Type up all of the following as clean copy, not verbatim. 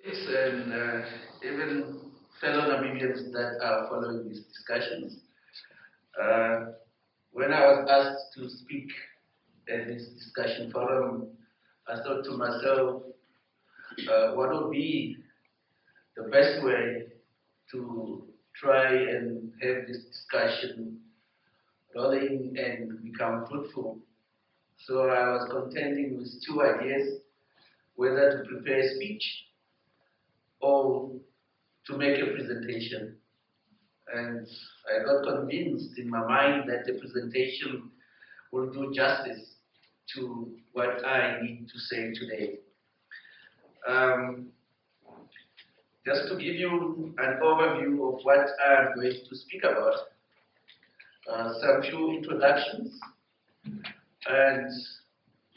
Yes, and even fellow Namibians that are following these discussions. Uh, when I was asked to speak at this discussion forum, I thought to myself, what would be the best way to try and have this discussion rolling and become fruitful. So I was contending with two ideas, whether to prepare a speech or to make a presentation. And I got convinced in my mind that the presentation will do justice to what I need to say today. Um, just to give you an overview of what I'm going to speak about, some few introductions, and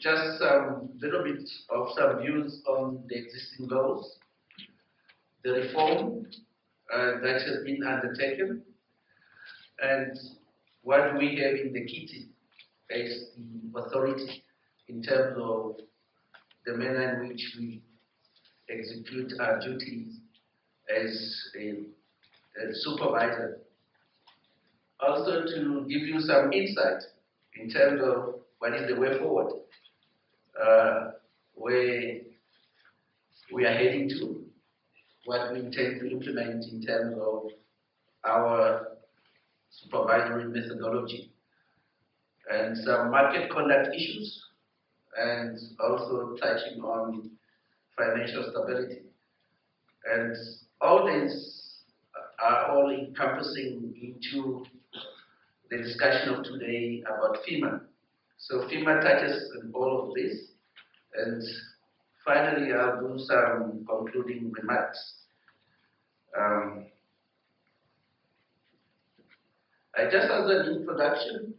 just some little bit of some views on the existing laws, the reform that has been undertaken, and what we have in the kitty as the authority in terms of the manner in which we execute our duties as a supervisor. Also to give you some insight in terms of what is the way forward, where we are heading to, what we intend to implement in terms of our supervisory methodology, and some market conduct issues, and also touching on financial stability. And all these are all encompassing into the discussion of today about FEMA. So FEMA touches on all of this, and finally I'll do some concluding remarks. Just as an introduction,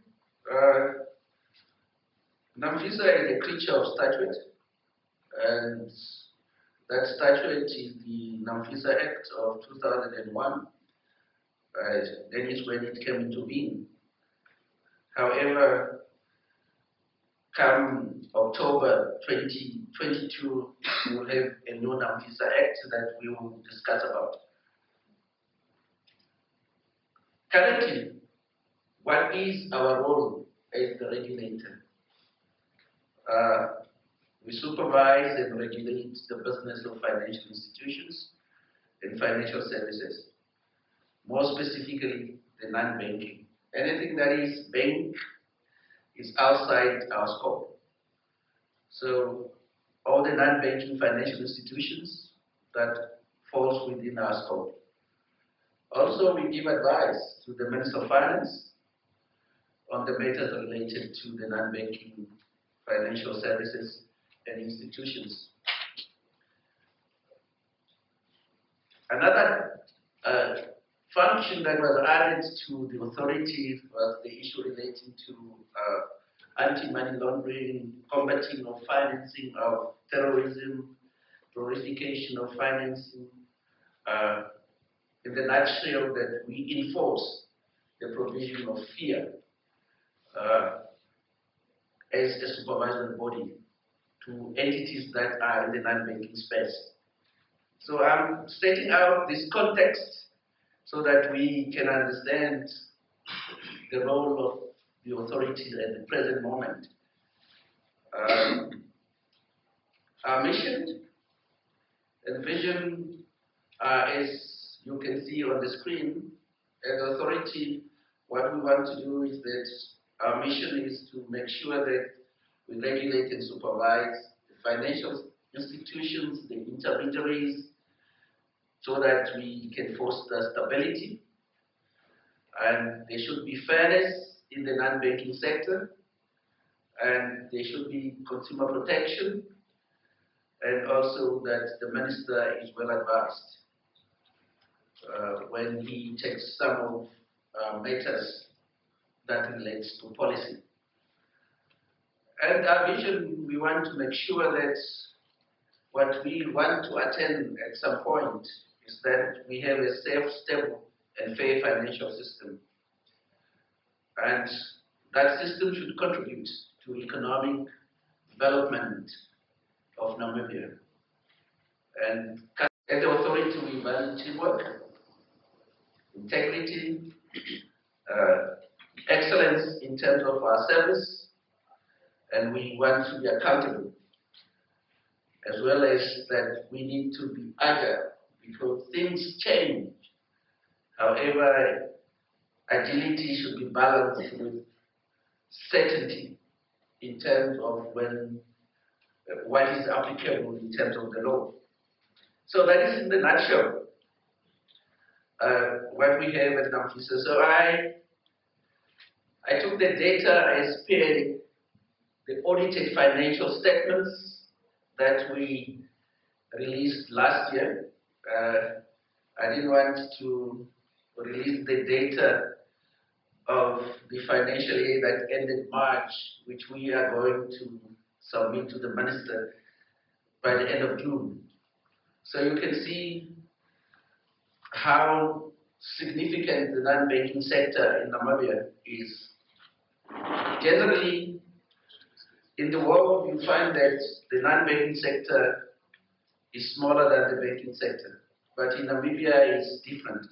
NAMFISA is a creature of statute, and that statute is the NAMFISA Act of 2001. That is when it came into being. However, come October 2022, we will have a new NAMFISA Act that we will discuss about. Currently, what is our role as the regulator? We supervise and regulate the business of financial institutions and financial services, more specifically the non-banking. Anything that is bank is outside our scope. So all the non-banking financial institutions that falls within our scope. Also, we give advice to the Minister of Finance on the matters related to the non-banking financial services and institutions. Another function that was added to the authority was the issue relating to anti-money laundering, combating of financing of terrorism, glorification of financing. In the nutshell, that we enforce the provision of fear as a supervisory body to entities that are in the non-banking space. So I'm setting out this context so that we can understand the role of the authorities at the present moment. Our mission and vision, as you can see on the screen, as authority, what we want to do is that our mission is to make sure that we regulate and supervise the financial institutions, the intermediaries, so that we can foster stability. And there should be fairness in the non-banking sector, and there should be consumer protection, and also that the minister is well advised when he takes some of matters that relates to policy. And our vision, we want to make sure that what we want to attain at some point is that we have a safe, stable, and fair financial system. And that system should contribute to economic development of Namibia. And at the authority, we value teamwork, integrity, excellence in terms of our service, and we want to be accountable, as well as that we need to be agile because things change. However, agility should be balanced with certainty in terms of what is applicable in terms of the law. So that is in the nutshell what we have at NAMFISA. So I took the data, I spared the audited financial statements that we released last year. I didn't want to release the data of the financial year that ended March, which we are going to submit to the minister by the end of June. So you can see how significant the non-banking sector in Namibia is. Generally, in the world, you find that the non-banking sector is smaller than the banking sector. But in Namibia, it's different.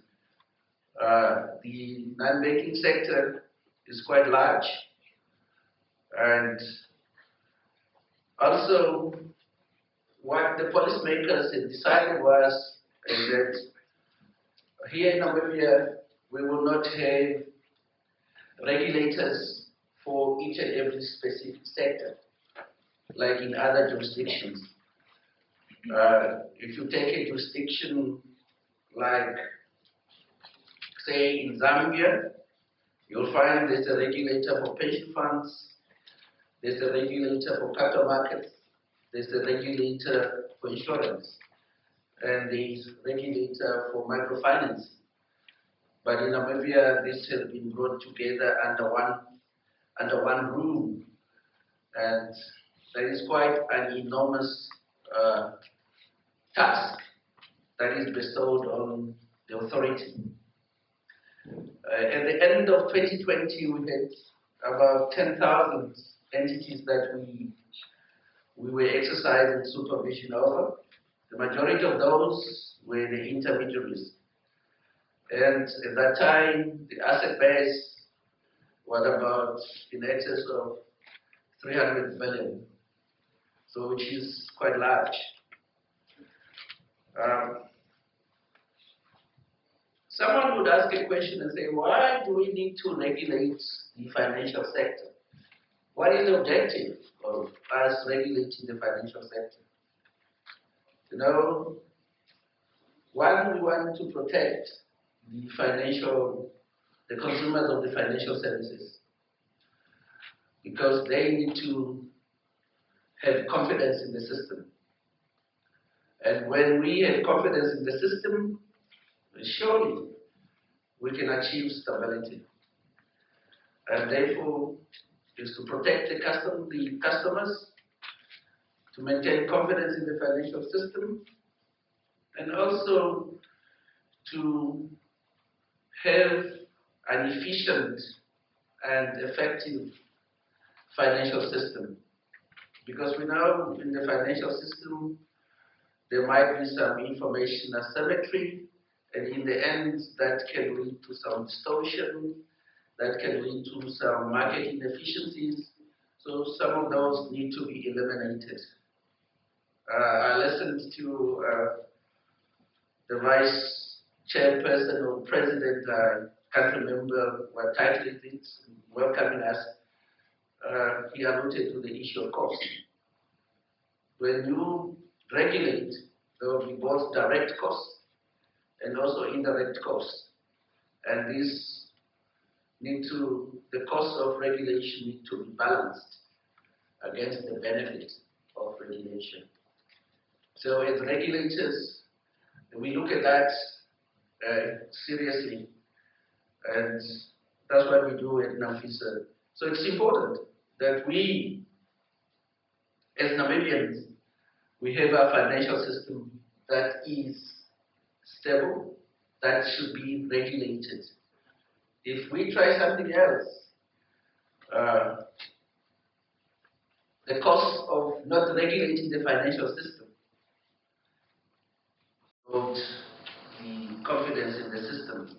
The non-banking sector is quite large. And also, what the policymakers had decided was that here in Namibia, we will not have regulators for each and every specific sector, like in other jurisdictions. If you take a jurisdiction like, say, in Zambia, you'll find there's a regulator for pension funds, there's a regulator for capital markets, there's a regulator for insurance, and there's a regulator for microfinance. But in Namibia, this has been brought together under one roof, and that is quite an enormous task that is bestowed on the authority. At the end of 2020, we had about 10,000 entities that we were exercising supervision over. The majority of those were the intermediaries. And at that time, the asset base was about in excess of 300 billion, so which is quite large. Someone would ask a question and say, why do we need to regulate the financial sector? What is the objective of us regulating the financial sector? You know, one, we want to protect the consumers of the financial services, because they need to have confidence in the system. And when we have confidence in the system, surely we can achieve stability. And therefore, is to protect the customers, to maintain confidence in the financial system, and also to have an efficient and effective financial system. Because we know in the financial system, there might be some information asymmetry, and in the end, that can lead to some distortion, that can lead to some market inefficiencies. So some of those need to be eliminated. I listened to the vice chairperson or president, I can't remember what title it is, welcoming us. He alluded to the issue of cost. When you regulate, there will be both direct costs and also indirect costs. And the cost of regulation need to be balanced against the benefit of regulation. So as regulators, we look at that seriously, and that's what we do at NAMFISA. So it's important that we, as Namibians, we have a financial system that is stable, that should be regulated. If we try something else, the cost of not regulating the financial system build the confidence in the system.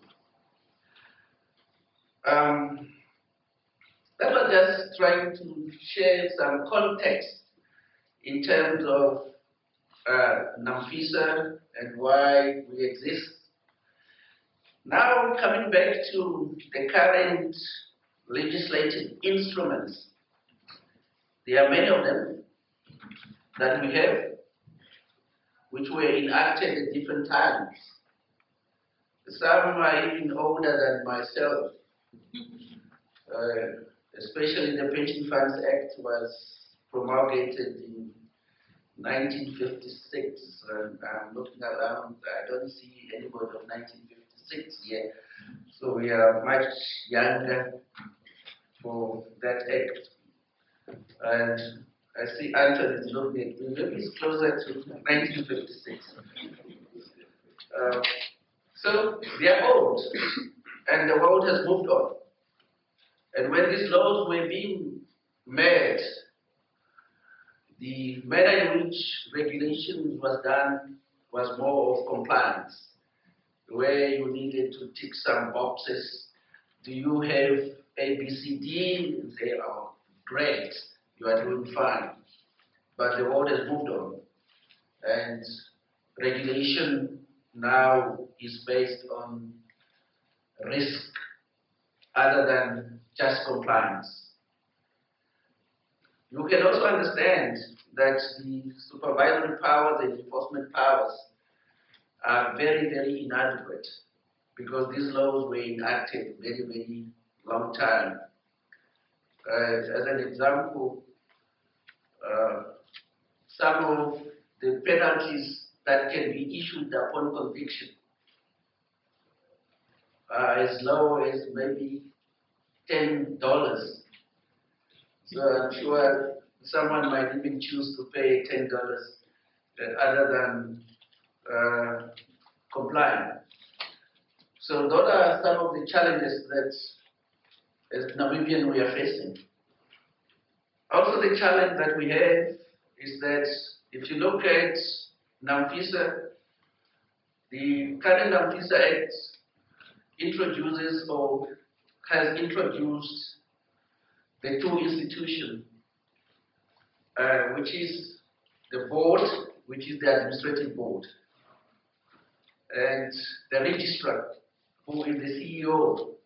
That was just trying to share some context in terms of NAMFISA and why we exist. Now, coming back to the current legislative instruments, there are many of them that we have, which were enacted at different times. Some are even older than myself. Especially the Pension Funds Act was promulgated in 1956. I'm looking around, I don't see anybody of 1956 here. So we are much younger for that act. And I see Anthony is looking at me, maybe it's closer to 1956. So they are old, and the world has moved on. And when these laws were being made, the manner in which regulation was done was more of compliance, where you needed to tick some boxes. Do you have A, B, C, D? And say, oh, great, you are doing fine. But the world has moved on. And regulation now is based on risk other than just compliance. You can also understand that the supervisory powers and enforcement powers are very, very inadequate because these laws were enacted very, very long time. As an example, some of the penalties that can be issued upon conviction are as low as maybe $10. So I'm sure someone might even choose to pay $10 other than complying. So those are some of the challenges that as Namibian we are facing. Also the challenge that we have is that if you look at NAMFISA, the current NAMFISA Act introduces or has introduced the two institutions, which is the board, which is the administrative board, and the registrar, who is the CEO.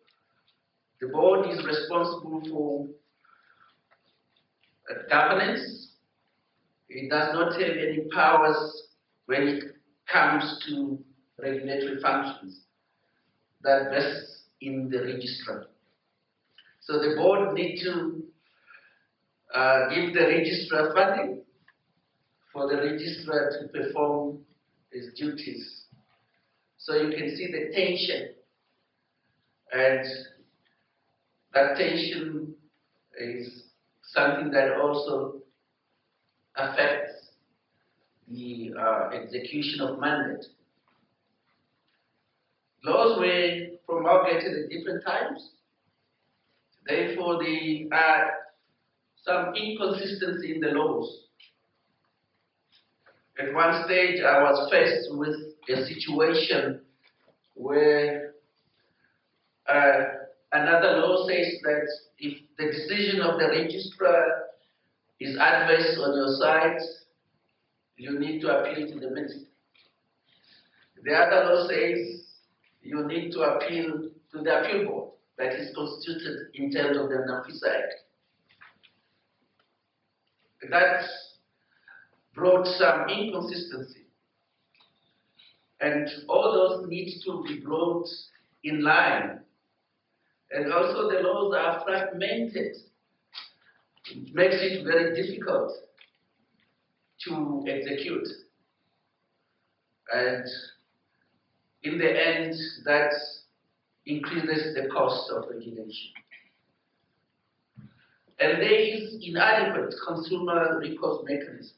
The board is responsible for governance. It does not have any powers when it comes to regulatory functions. That vests in the registrar. So the board needs to give the registrar funding for the registrar to perform his duties. So you can see the tension, and that tension is something that also affects the execution of mandate. Laws were promulgated at different times. Therefore, there are some inconsistency in the laws. At one stage, I was faced with a situation where another law says that if the decision of the registrar is adverse on your side, you need to appeal to the minister. The other law says you need to appeal to the appeal board that is constituted in terms of the NAMFISA Act. That brought some inconsistency. And all those need to be brought in line. And also the laws are fragmented. It makes it very difficult to execute. And in the end, that increases the cost of regulation. And there is inadequate consumer recourse mechanism.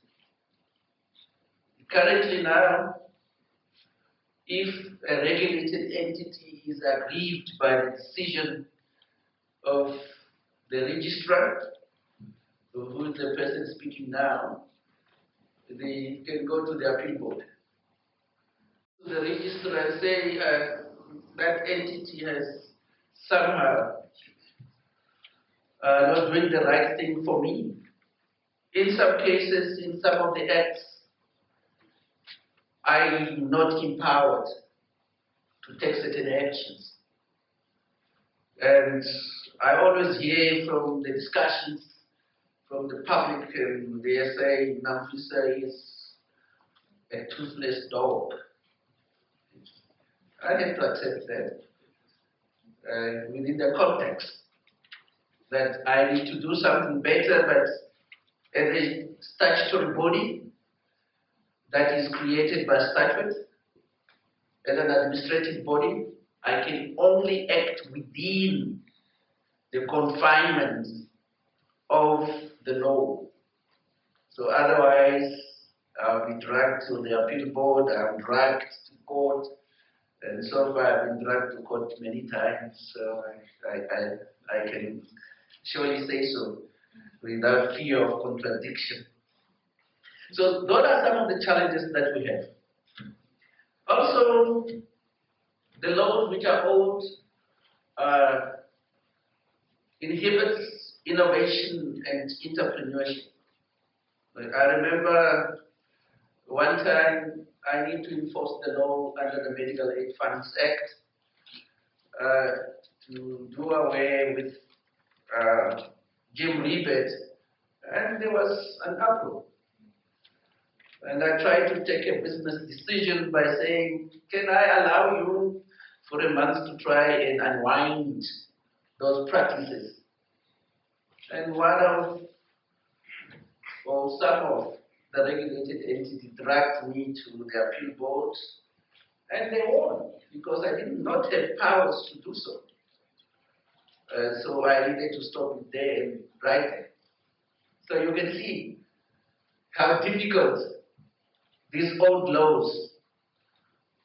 Currently now, if a regulated entity is aggrieved by the decision of the registrar, who is the person speaking now, they can go to the appeal board. The register and say that entity has somehow not doing the right thing for me. In some cases, in some of the acts, I'm not empowered to take certain actions. And I always hear from the discussions from the public, and they say NAMFISA is a toothless dog. I have to accept that within the context that I need to do something better, but as a statutory body that is created by statute, as an administrative body, I can only act within the confinements of the law. So otherwise, I'll be dragged to the appeal board, I'm dragged to court, and so far I've been dragged to court many times, so I can surely say so without fear of contradiction. So those are some of the challenges that we have. Also, the laws which are old inhibits innovation and entrepreneurship. I remember one time I need to enforce the law under the Medical Aid Funds Act to do away with gym rebate, and there was an uproar. And I tried to take a business decision by saying, can I allow you for a month to try and unwind those practices? And some of the regulated entities dragged me to the appeal board, and they won because I did not have powers to do so. So I needed to stop it there and write it. So you can see how difficult these old laws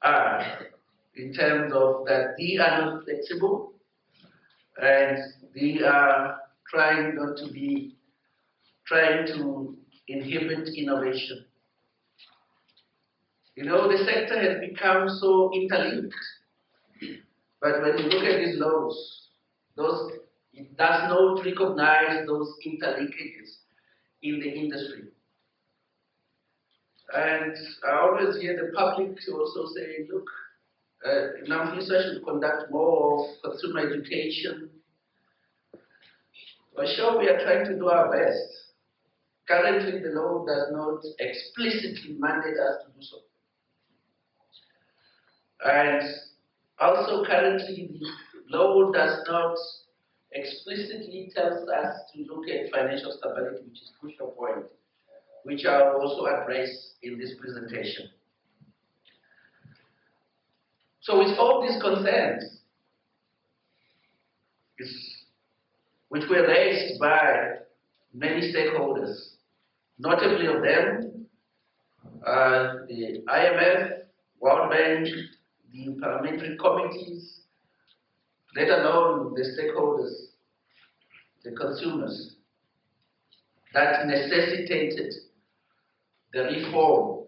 are in terms of that they are not flexible and they are trying to inhibit innovation. You know, the sector has become so interlinked, but when you look at these laws, it does not recognize those interlinkages in the industry. And I always hear the public also saying, look, NAMFISA should conduct more of consumer education. For sure, we are trying to do our best. Currently, the law does not explicitly mandate us to do so. And also, currently, the law does not explicitly tell us to look at financial stability, which is a crucial point, which I'll also address in this presentation. So with all these concerns, which were raised by many stakeholders, notably of them, the IMF, World Bank, the parliamentary committees, let alone the stakeholders, the consumers, that necessitated the reform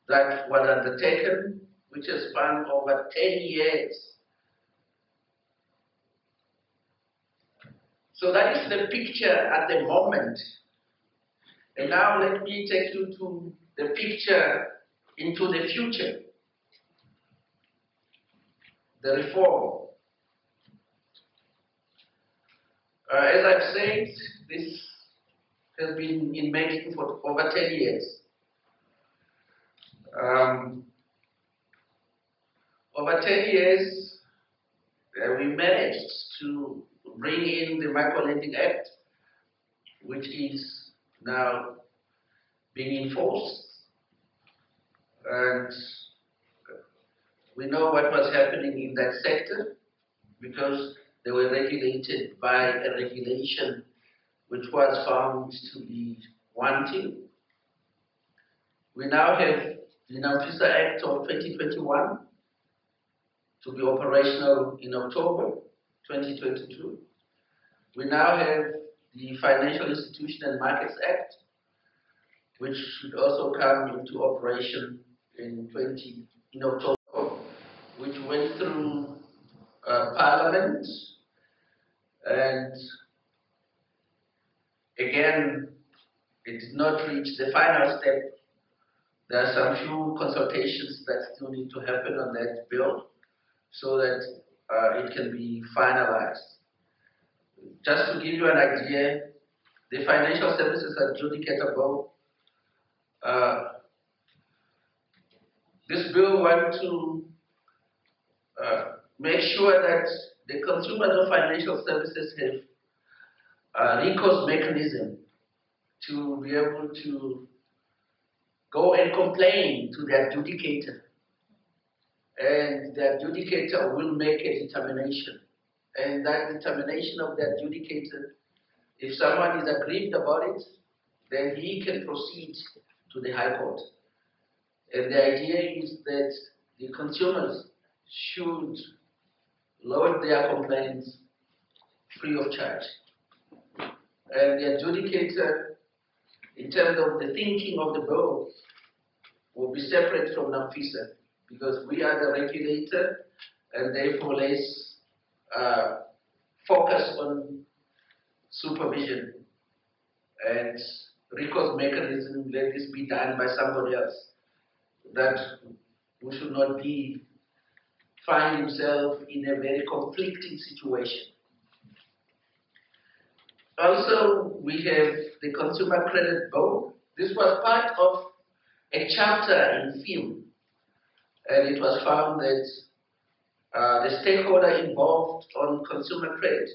that was undertaken, which has spanned over 10 years. So that is the picture at the moment. And now let me take you to the picture into the future. The reform. As I've said, this has been in making for over 10 years. Over 10 years, we managed to bring in the Microlending Act, which is now being enforced. And we know what was happening in that sector because they were regulated by a regulation which was found to be wanting. We now have the NAMFISA Act of 2021 to be operational in October 2022. We now have the Financial Institution and Markets Act, which should also come into operation in October. through Parliament, and again, it did not reach the final step. There are some few consultations that still need to happen on that bill so that it can be finalized. Just to give you an idea, the Financial Services Adjudicator Bill, this bill wants to make sure that the consumers of financial services have a recourse mechanism to be able to go and complain to the adjudicator. And the adjudicator will make a determination. And that determination of the adjudicator, if someone is aggrieved about it, then he can proceed to the High Court. And the idea is that the consumers should lodge their complaints free of charge. And the adjudicator, in terms of the thinking of the bill, will be separate from NAMFISA, because we are the regulator, and therefore let's focus on supervision and recourse mechanism. Let this be done by somebody else. That we should not find himself in a very conflicting situation. Also, we have the Consumer Credit Bill. This was part of a chapter in film, and it was found that the stakeholder involved on consumer credit,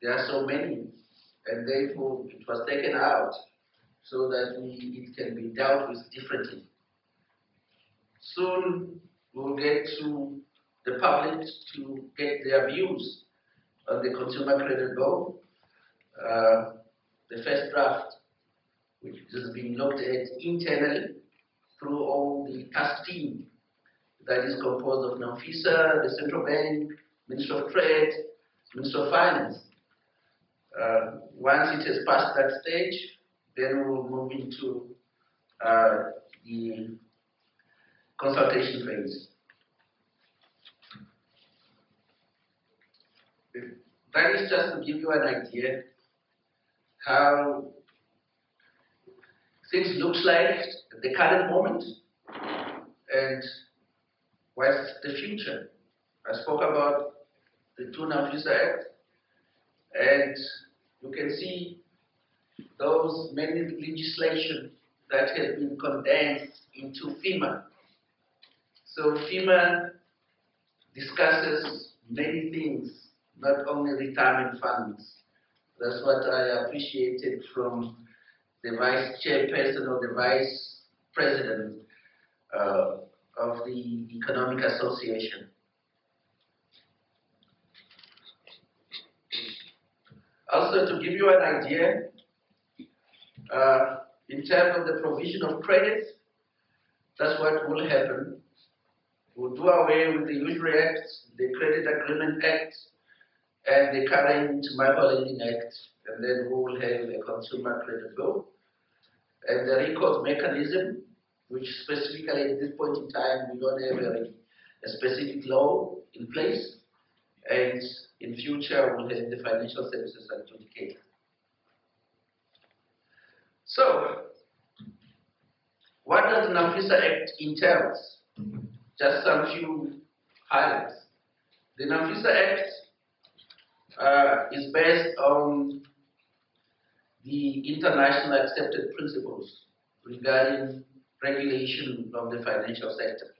there are so many, and therefore it was taken out so that it can be dealt with differently. Soon we'll get to the public to get their views on the Consumer Credit Bill. The first draft, which is being looked at internally through all the task team that is composed of NAMFISA, the Central Bank, Ministry of Trade, Ministry of Finance. Once it has passed that stage, then we'll move into the consultation phase. That is just to give you an idea how things look like at the current moment and what's the future. I spoke about the two NAMFISA Act, and you can see those many legislation that has been condensed into FEMA. So FEMA discusses many things, not only retirement funds. That's what I appreciated from the vice chairperson or the vice president of the Economic Association. Also, to give you an idea, in terms of the provision of credit, that's what will happen. We'll do away with the Usury Act, the Credit Agreement Act, and the current Microlending Act, and then we will have a Consumer Credit Bill. And the recourse mechanism, which specifically at this point in time, we don't have a specific law in place, and in future we'll have the Financial Services Adjudicator. So, what does the NAMFISA Act entails? Just some few highlights. The NAMFISA Act is based on the international accepted principles regarding regulation of the financial sector.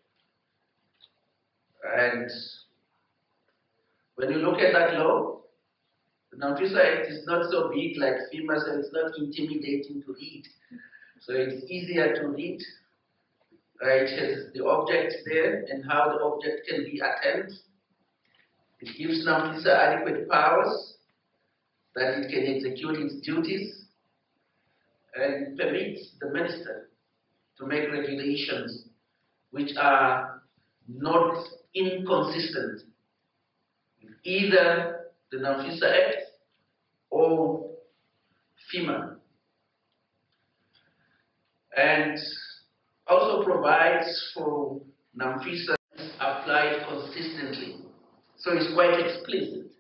And when you look at that law, the NAMFISA Act is not so big like FEMA, so it's not intimidating to read. So it's easier to read. It has the objects there and how the object can be attained. It gives NAMFISA adequate powers that it can execute its duties, and it permits the minister to make regulations which are not inconsistent with either the NAMFISA Act or FEMA. And also provides for NAMFISA applied consistently. So it's quite explicit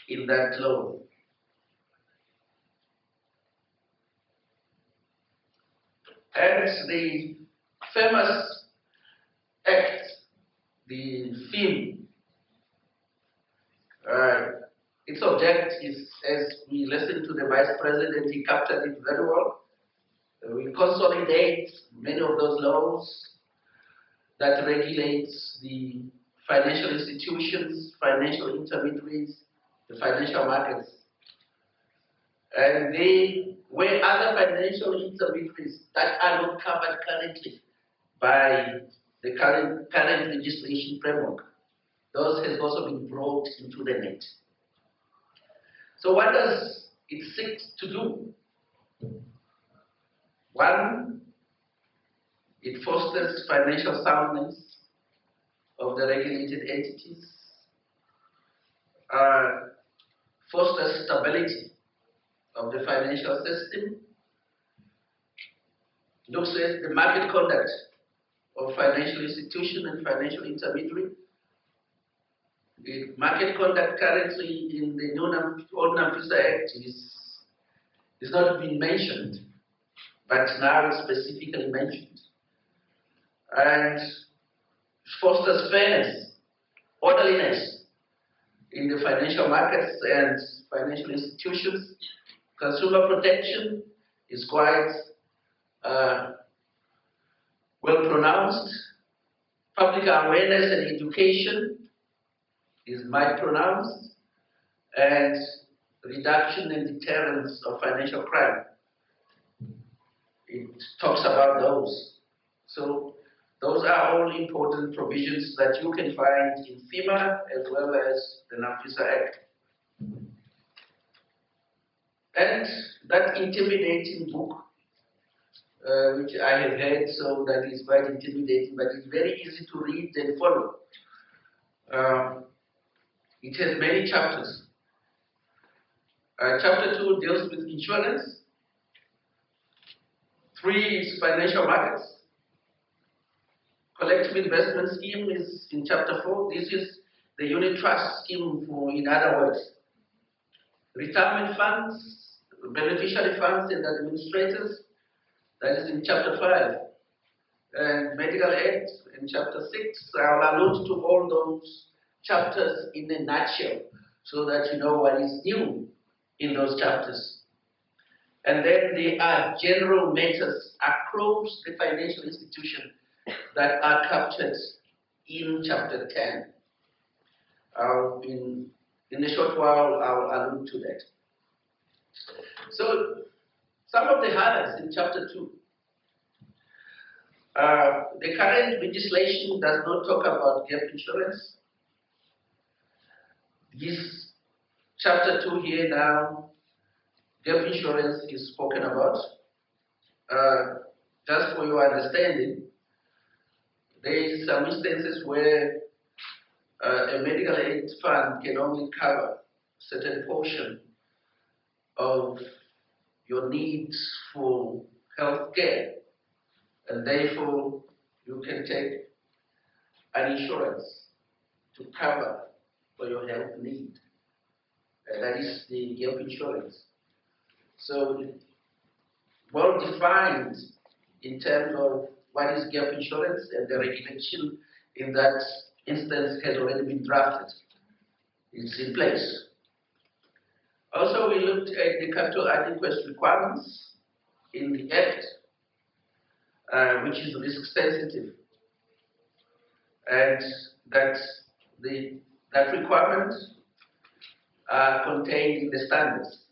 in that law. And the famous act, the theme, its object is, as we listened to the Vice President, he captured it very well. We consolidate many of those laws that regulates the financial institutions, financial intermediaries, the financial markets. And they were other financial intermediaries that are not covered currently by the current legislation framework. Those has also been brought into the net. So what does it seek to do? One, it fosters financial soundness of the regulated entities, fosters stability of the financial system, looks at the market conduct of financial institution and financial intermediary. The market conduct currently in the new NAMFISA Act is not being mentioned, but now it's specifically mentioned. And fosters fairness, orderliness in the financial markets and financial institutions. Consumer protection is quite well pronounced. Public awareness and education is mild pronounced. And reduction and deterrence of financial crime. It talks about those. So those are all important provisions that you can find in FEMA as well as the NAMFISA Act. And that intimidating book, which I have heard, so that is quite intimidating, but it's very easy to read and follow. It has many chapters. Chapter 2 deals with insurance. 3 is financial markets. Collective investment scheme is in chapter 4. This is the unit trust scheme, in other words. Retirement funds, beneficiary funds and administrators, that is in chapter 5. And medical aid in chapter 6. I'll allude to all those chapters in a nutshell so that you know what is new in those chapters. And then there are general matters across the financial institution that are captured in chapter 10. In a short while, I'll allude to that. So, some of the highlights in chapter 2. The current legislation does not talk about gap insurance. This chapter 2 here now, gap insurance is spoken about. Just for your understanding, there is some instances where a medical aid fund can only cover a certain portion of your needs for health care, and therefore you can take an insurance to cover for your health need. That is the gap insurance. So, well defined in terms of what is gap insurance, and the regulation in that instance has already been drafted. It's in place. Also, we looked at the capital adequacy requirements in the Act, which is risk sensitive, and that requirement are contained in the standards.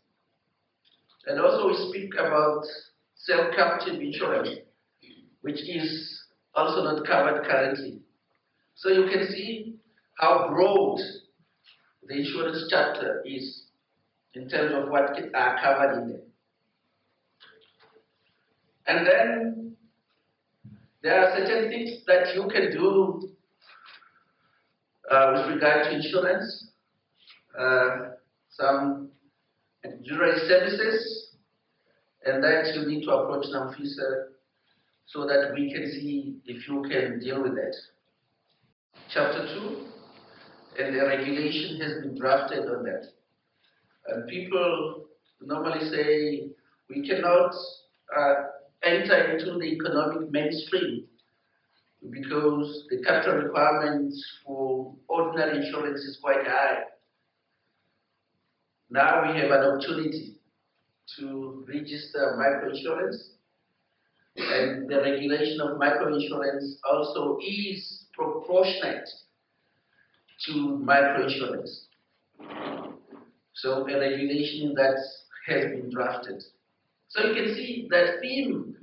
And also we speak about self-captive insurance, which is also not covered currently. So you can see how broad the insurance chapter is in terms of what are covered in there. And then there are certain things that you can do with regard to insurance, some jury services, and that you need to approach NAMFISA so that we can see if you can deal with that. Chapter 2 and a regulation has been drafted on that. And people normally say we cannot enter into the economic mainstream because the capital requirements for ordinary insurance is quite high. Now we have an opportunity to register microinsurance, and the regulation of microinsurance also is proportionate to microinsurance. So a regulation that has been drafted. So you can see that theme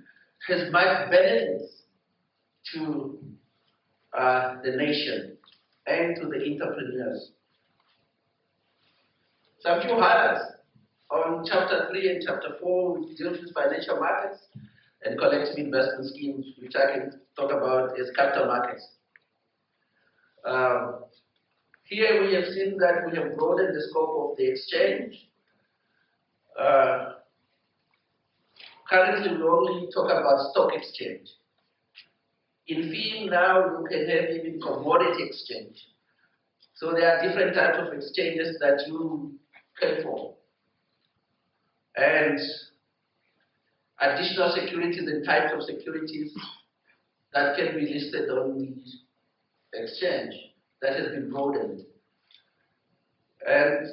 has much benefits to the nation and to the entrepreneurs. Some few highlights on Chapter 3 and Chapter 4, which deals with financial markets and collective investment schemes, which I can talk about as capital markets. Here we have seen that we have broadened the scope of the exchange. Currently, we only talk about stock exchange. In FIM now, you can have even commodity exchange. So there are different types of exchanges that you pay for. And additional securities and types of securities that can be listed on the exchange that has been broadened. And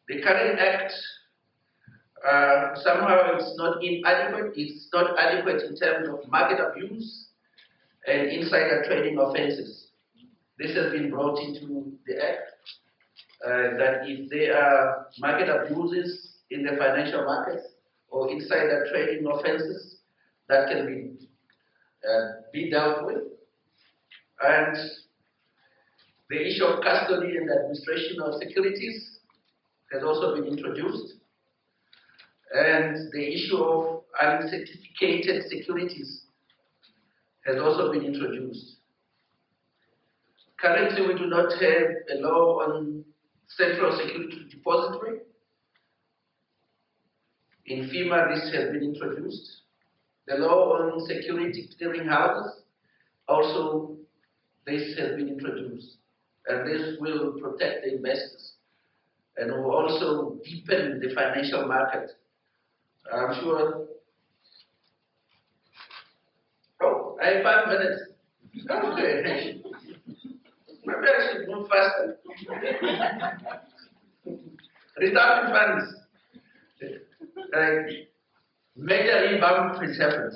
the current act, somehow it's not inadequate. It's not adequate in terms of market abuse and insider trading offenses. This has been brought into the act, that if there are market abuses in the financial markets or insider trading offenses, that can be dealt with. And the issue of custody and administration of securities has also been introduced. And the issue of uncertificated securities has also been introduced. Currently, we do not have a law on central security depository. In FEMA, this has been introduced. The law on security clearing houses, also this has been introduced. And this will protect the investors and will also deepen the financial market. I'm sure. Oh, I have 5 minutes. Okay. Maybe I should move faster. Retirement funds. Major revamp has happened.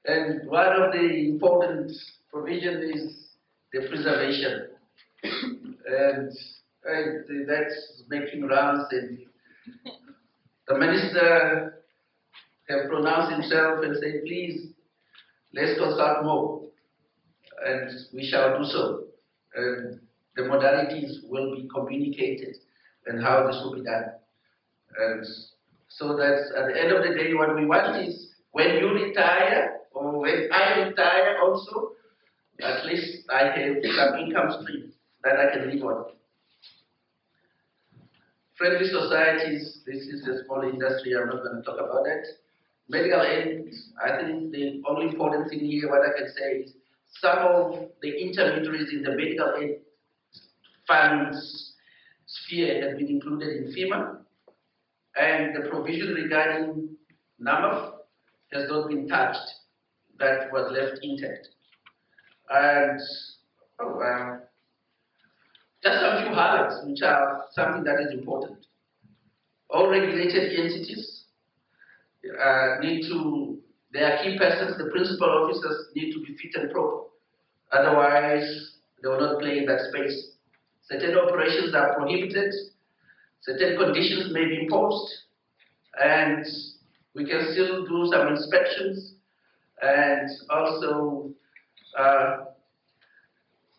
And one of the important provisions is the preservation. And that's making rounds, and the minister have pronounced himself and said, please, let's consult more. And we shall do so. And the modalities will be communicated and how this will be done. And so that at the end of the day, what we want is when you retire, or when I retire also, at least I have some income stream that I can live on. Friendly societies, this is a small industry, I'm not going to talk about that. Medical aid, I think the only important thing here, what I can say is some of the intermediaries in the medical aid funds sphere have been included in FEMA, and the provision regarding NAMF has not been touched. That was left intact. And just a few highlights, which are something that is important. All regulated entities their key persons, the principal officers, need to be fit and proper. Otherwise, they will not play in that space. Certain operations are prohibited, certain conditions may be imposed, and we can still do some inspections, and also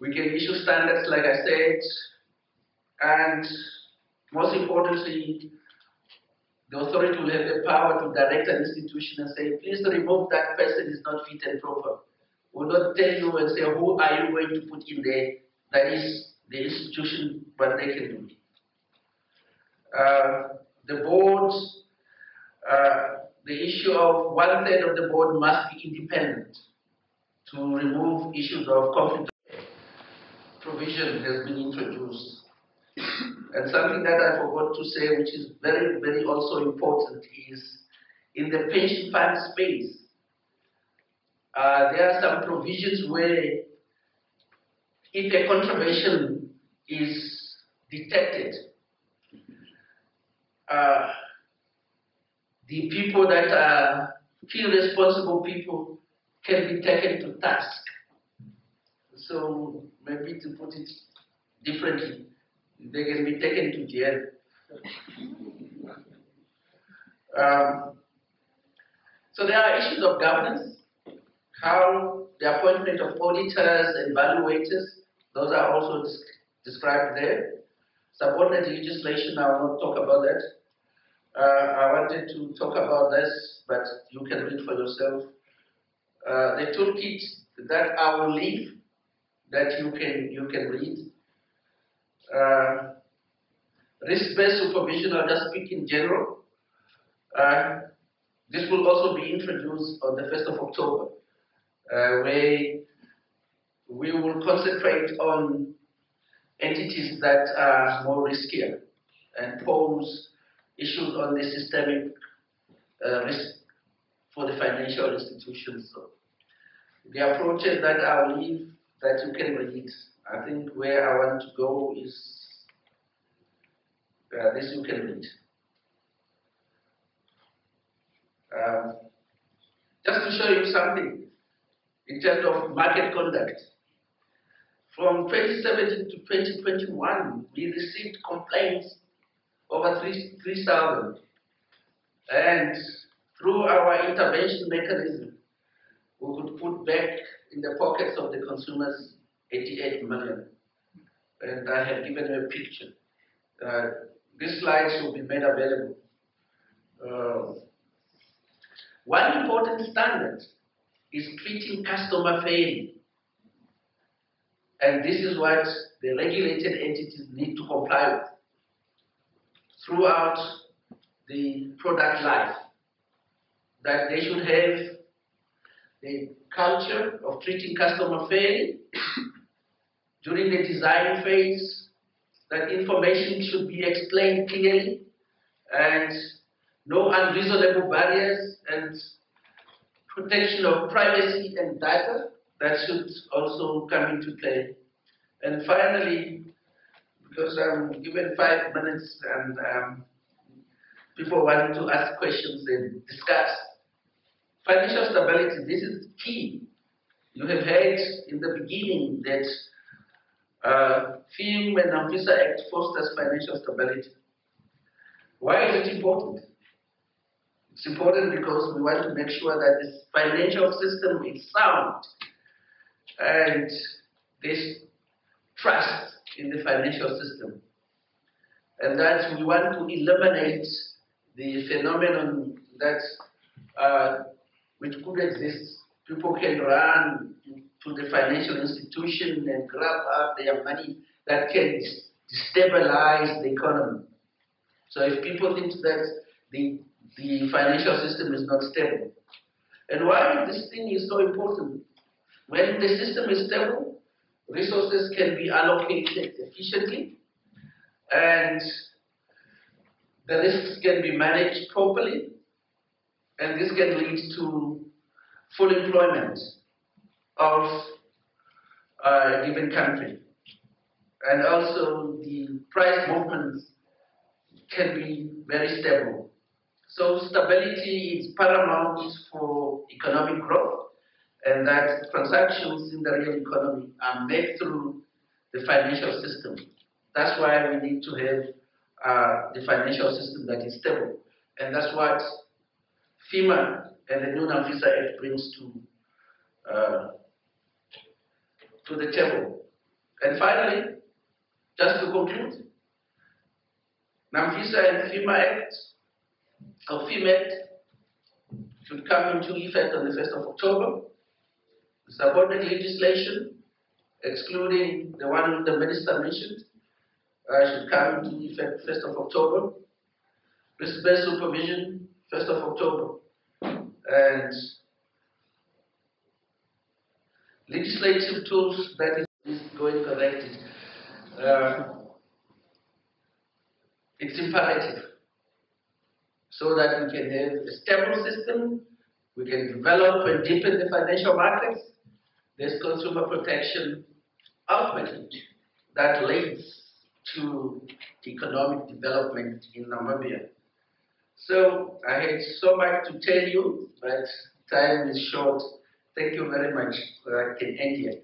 we can issue standards, like I said, and most importantly, the authority will have the power to direct an institution and say, please remove that person, is not fit and proper. We'll not tell you and say, who are you going to put in there? That is the institution, what they can do. The board, the issue of 1/3 of the board must be independent to remove issues of conflict. provision has been introduced. And something that I forgot to say, which is very, very also important, is in the pension fund space, there are some provisions where if a contravention is detected, the people that feel responsible people can be taken to task. So maybe to put it differently, they can be taken to jail. So there are issues of governance, how the appointment of auditors and evaluators, those are also described there. Subordinate legislation, I will not talk about that. I wanted to talk about this, but you can read for yourself. The toolkit that I will leave, that you can read. Risk-based supervision, I'll just speak in general. This will also be introduced on the 1st of October, where we will concentrate on entities that are more riskier and pose issues on the systemic risk for the financial institutions. So the approaches that I'll leave that you can read, I think where I want to go is this you can read. Just to show you something in terms of market conduct. From 2017 to 2021, we received complaints over 3,000. And through our intervention mechanism, we could put back in the pockets of the consumers 88 million. And I have given you a picture. These slides will be made available. One important standard is treating customer fairly. And this is what the regulated entities need to comply with throughout the product life. That they should have the culture of treating customer fairly. During the design phase, that information should be explained clearly and no unreasonable barriers, and protection of privacy and data, that should also come into play. And finally, because I'm given 5 minutes and people want to ask questions and discuss, financial stability, this is key. You have heard in the beginning that FIM and NAMFISA Act fosters financial stability. Why is it important? It's important because we want to make sure that this financial system is sound and there's trust in the financial system. And that we want to eliminate the phenomenon that which could exist. People can run to the financial institution and grab up their money that can destabilize the economy. So if people think that the financial system is not stable. And why this thing is so important? When the system is stable, resources can be allocated efficiently and the risks can be managed properly, and this can lead to full employment of a given country. And also the price movements can be very stable. So stability is paramount for economic growth, and that transactions in the real economy are made through the financial system. That's why we need to have the financial system that is stable. And that's what FEMA and the new NAMFISA Act brings to the table. And finally, just to conclude, NAMFISA and FEMA Act, or FEMA Act, should come into effect on the 1st of October. The subordinate legislation, excluding the one the minister mentioned, should come into effect 1st of October. Risk-based supervision, 1st of October. And legislative tools that is going corrected. it's imperative so that we can have a stable system, we can develop and deepen the financial markets, there's consumer protection, ultimately, that leads to economic development in Namibia. So I had so much to tell you, but time is short. Thank you very much. I can end here.